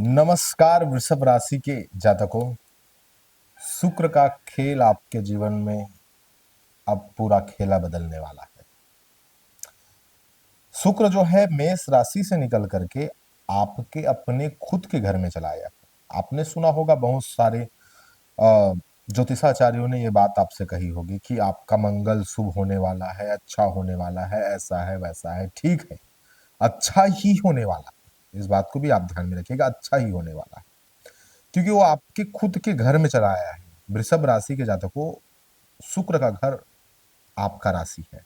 नमस्कार वृषभ राशि के जातकों। शुक्र का खेल आपके जीवन में अब पूरा खेला बदलने वाला है। शुक्र जो है मेष राशि से निकल करके आपके अपने खुद के घर में चला आया। आपने सुना होगा, बहुत सारे ज्योतिषाचार्यों ने ये बात आपसे कही होगी कि आपका मंगल शुभ होने वाला है, अच्छा होने वाला है, ऐसा है वैसा है। ठीक है, अच्छा ही होने वाला है। इस बात को भी आप ध्यान में रखिएगा, अच्छा ही होने वाला है, क्योंकि वो आपके खुद के घर में चला आया है। वृषभ राशि के जातकों, शुक्र का घर आपका राशि है।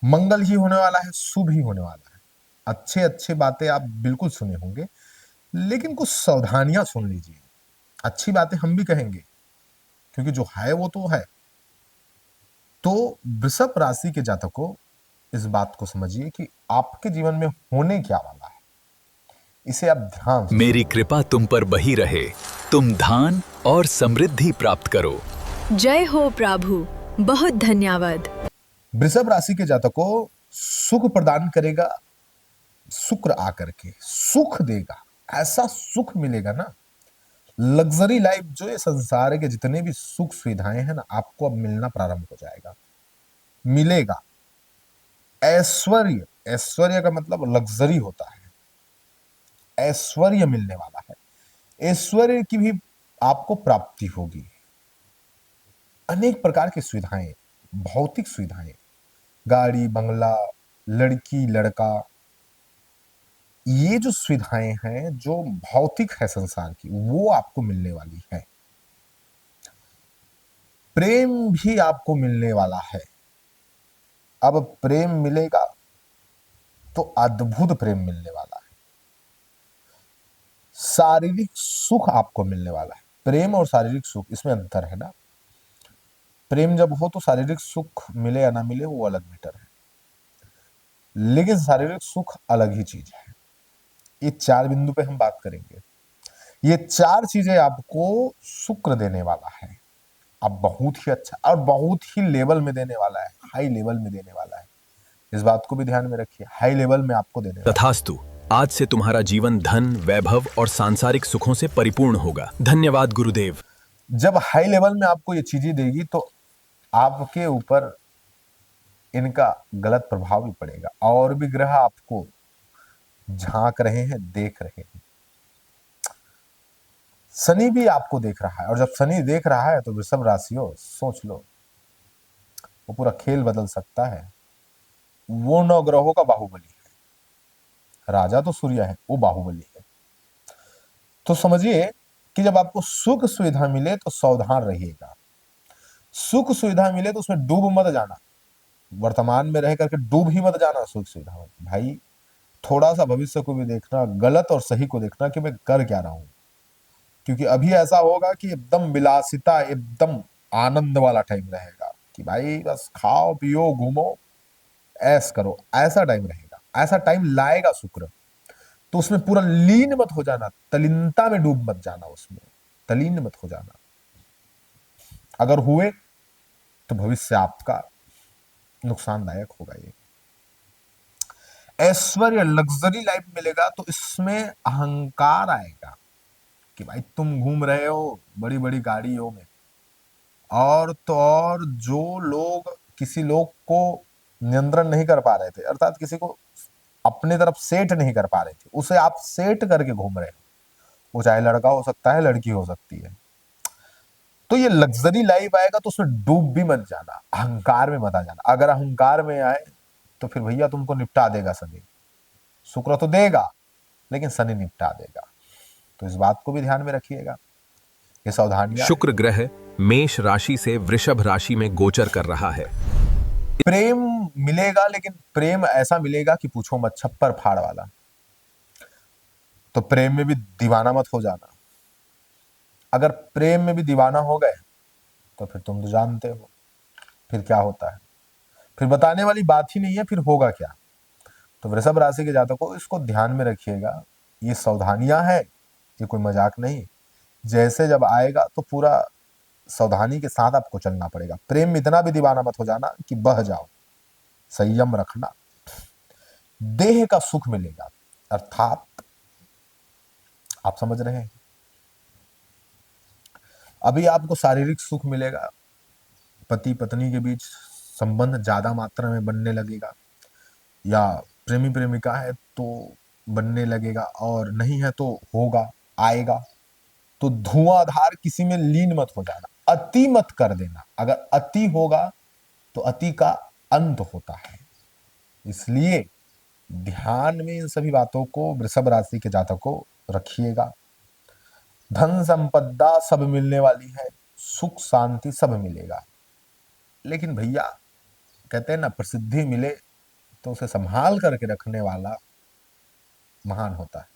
मंगल ही होने वाला है, शुभ ही होने वाला है। अच्छे अच्छे बातें आप बिल्कुल सुने होंगे, लेकिन कुछ सावधानियां सुन लीजिए। अच्छी बातें हम भी कहेंगे, क्योंकि जो है वो तो है। तो वृषभ राशि के जातकों, इस बात को समझिए कि आपके जीवन में होने क्या वाला है, इसे आप ध्यान से मेरी सुनिए। कृपा तुम पर बही रहे, तुम धान और समृद्धि प्राप्त करो। जय हो प्रभु, बहुत धन्यवाद। वृषभ राशि के जातकों, सुख प्रदान करेगा शुक्र आकर के, सुख देगा। ऐसा सुख मिलेगा ना, लग्जरी लाइफ, जो ये संसार के जितने भी सुख सुविधाएं हैं ना, आपको अब मिलना प्रारंभ हो जाएगा, मिलेगा। ऐश्वर्य, ऐश्वर्य का मतलब लग्जरी होता है। ऐश्वर्य मिलने वाला है, ऐश्वर्य की भी आपको प्राप्ति होगी। अनेक प्रकार की सुविधाएं, भौतिक सुविधाएं, गाड़ी बंगला, लड़की लड़का, ये जो सुविधाएं हैं जो भौतिक है संसार की, वो आपको मिलने वाली है। प्रेम भी आपको मिलने वाला है। अब प्रेम मिलेगा तो अद्भुत प्रेम मिलने वाला है। शारीरिक सुख आपको मिलने वाला है। प्रेम और शारीरिक सुख, इसमें अंतर है ना। प्रेम जब हो तो शारीरिक सुख मिले या ना मिले वो अलग मैटर है, लेकिन शारीरिक सुख अलग ही चीज है। ये चार बिंदु पे हम बात करेंगे। ये चार चीजें आपको शुक्र देने वाला है। अब बहुत ही अच्छा और बहुत ही लेवल में देने वाला है, हाई लेवल में देने वाला है। इस बात को भी ध्यान में रखिए, हाई लेवल में आपको देने वाला है। तथास्तु। आज से तुम्हारा जीवन धन, वैभव और सांसारिक सुखों से परिपूर्ण होगा। धन्यवाद गुरुदेव। जब हाई लेवल में आपको ये चीजें देगी तो आपके ऊपर इनका गलत प्रभाव भी पड़ेगा, और भी ग्रह आपको झांक रहे हैं, देख रहे हैं। शनि भी आपको देख रहा है, और जब शनि देख रहा है तो वृषभ राशियों, सोच लो, वो पूरा खेल बदल सकता है। वो नौ ग्रहों का बाहुबली है। राजा तो सूर्य है, वो बाहुबली है। तो समझिए कि जब आपको सुख सुविधा मिले तो सावधान रहिएगा। सुख सुविधा मिले तो उसमें डूब मत जाना। वर्तमान में रह करके डूब ही मत जाना सुख सुविधा में। भाई, थोड़ा सा भविष्य को भी देखना, गलत और सही को देखना कि मैं कर क्या रहा हूं। क्योंकि अभी ऐसा होगा कि एकदम विलासिता, एकदम आनंद वाला टाइम रहेगा कि भाई बस खाओ पियो घूमो ऐस करो, ऐसा टाइम रहेगा। ऐसा टाइम लाएगा शुक्र। तो उसमें पूरा लीन मत हो जाना, तलीनता में डूब मत जाना, उसमें तलीन मत हो जाना। अगर हुए तो भविष्य आपका नुकसानदायक होगा। ये ऐश्वर्य, लग्जरी लाइफ मिलेगा तो इसमें अहंकार आएगा कि भाई तुम घूम रहे हो बड़ी बड़ी गाड़ियों में, और तो और जो लोग किसी लोग को नियंत्रण नहीं कर पा रहे थे, अर्थात किसी को अपने तरफ सेट नहीं कर पा रहे थे, उसे आप सेट करके घूम रहे हो। वो चाहे लड़का हो सकता है, लड़की हो सकती है। तो ये लग्जरी लाइफ आएगा तो उसमें डूब भी मत जाना, अहंकार में मत आ जाना। अगर अहंकार में आए तो फिर भैया तुमको निपटा देगा शनि। शुक्र तो देगा, लेकिन शनि निपटा देगा। तो इस बात को भी ध्यान में रखिएगा, ये सावधानियां हैं। शुक्र ग्रह मेष राशि से वृषभ राशि में गोचर कर रहा है। प्रेम मिलेगा, लेकिन प्रेम ऐसा मिलेगा कि पूछो मत, छप्पर फाड़ वाला। तो प्रेम में भी दीवाना मत हो जाना। अगर प्रेम में भी दीवाना हो गए तो फिर तुम तो जानते हो फिर क्या होता है। फिर बताने वाली बात ही नहीं है, फिर होगा क्या। तो वृषभ राशि के जातकों, इसको ध्यान में रखिएगा। ये सावधानियां हैं, ये कोई मजाक नहीं। जैसे जब आएगा तो पूरा सावधानी के साथ आपको चलना पड़ेगा। प्रेम में इतना भी दीवाना मत हो जाना कि बह जाओ, संयम रखना। देह का सुख मिलेगा, अर्थात आप समझ रहे हैं? अभी आपको शारीरिक सुख मिलेगा, पति पत्नी के बीच संबंध ज्यादा मात्रा में बनने लगेगा, या प्रेमी प्रेमिका है तो बनने लगेगा, और नहीं है तो होगा, आएगा। तो धुआंधार किसी में लीन मत हो जाना, अति मत कर देना। अगर अति होगा तो अति का अंत होता है। इसलिए ध्यान में इन सभी बातों को वृषभ राशि के जातक को रखिएगा। धन संपदा सब मिलने वाली है, सुख शांति सब मिलेगा। लेकिन भैया कहते हैं ना, प्रसिद्धि मिले तो उसे संभाल करके रखने वाला महान होता है,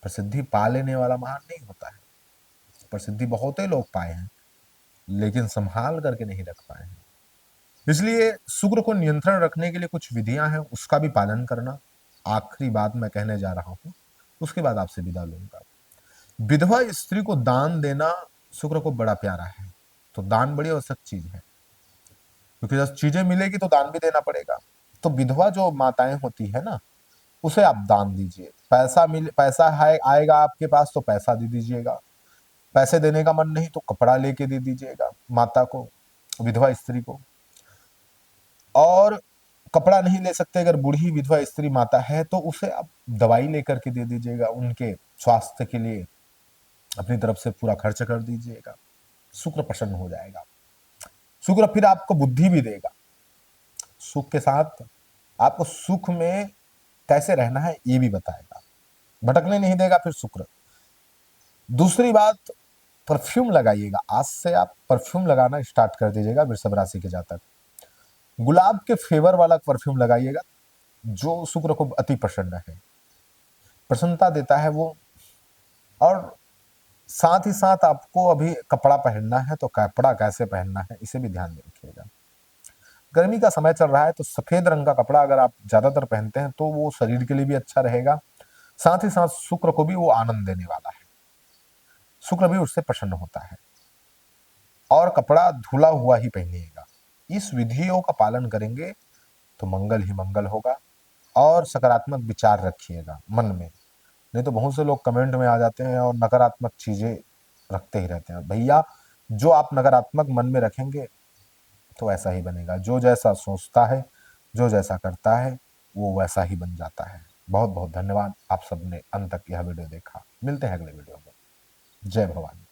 प्रसिद्धि पा लेने वाला महान नहीं होता है। प्रसिद्धि बहुते लोग पाए हैं लेकिन संभाल करके नहीं रख पाए हैं। इसलिए शुक्र को नियंत्रण रखने के लिए कुछ विधियां हैं, उसका भी पालन करना। आखिरी बात मैं कहने जा रहा हूं, उसके बाद आपसे विदा लूंगा। विधवा स्त्री को दान देना शुक्र को बड़ा प्यारा है, तो दान बड़ी आवश्यक चीज है, क्योंकि जब चीजें मिलेगी तो दान भी देना पड़ेगा। तो विधवा जो माताएं होती है ना, उसे आप दान दीजिए। पैसा है आएगा आपके पास तो पैसा दे दीजिएगा, पैसे देने का मन नहीं तो कपड़ा लेके दे दीजिएगा माता को, विधवा स्त्री को। और कपड़ा नहीं ले सकते अगर बूढ़ी विधवा स्त्री माता है तो उसे आप दवाई लेकर के दे दीजिएगा, उनके स्वास्थ्य के लिए अपनी तरफ से पूरा खर्च कर दीजिएगा। शुक्र प्रसन्न हो जाएगा। शुक्र फिर आपको बुद्धि भी देगा, सुख के साथ आपको सुख में कैसे रहना है ये भी बताएगा, भटकने नहीं देगा फिर शुक्र। दूसरी बात, परफ्यूम लगाइएगा। आज से आप परफ्यूम लगाना स्टार्ट कर दीजिएगा वृषभ राशि के जातक। गुलाब के फ्लेवर वाला परफ्यूम लगाइएगा, जो शुक्र को अति प्रसन्न है, प्रसन्नता देता है वो। और साथ ही साथ आपको अभी कपड़ा पहनना है तो कपड़ा कैसे पहनना है इसे भी ध्यान में रखिएगा। गर्मी का समय चल रहा है तो सफेद रंग का कपड़ा अगर आप ज्यादातर पहनते हैं तो वो शरीर के लिए भी अच्छा रहेगा, साथ ही साथ शुक्र को भी वो आनंद देने वाला है, शुक्र भी उससे प्रसन्न होता है। और कपड़ा धुला हुआ ही पहनिएगा। इस विधियों का पालन करेंगे तो मंगल ही मंगल होगा। और सकारात्मक विचार रखिएगा मन में, नहीं तो बहुत से लोग कमेंट में आ जाते हैं और नकारात्मक चीजें रखते ही रहते हैं। भैया जो आप नकारात्मक मन में रखेंगे तो ऐसा ही बनेगा। जो जैसा सोचता है, जो जैसा करता है, वो वैसा ही बन जाता है। बहुत बहुत धन्यवाद, आप सबने अंत तक यह वीडियो देखा। मिलते हैं अगले वीडियो में। जय भवानी।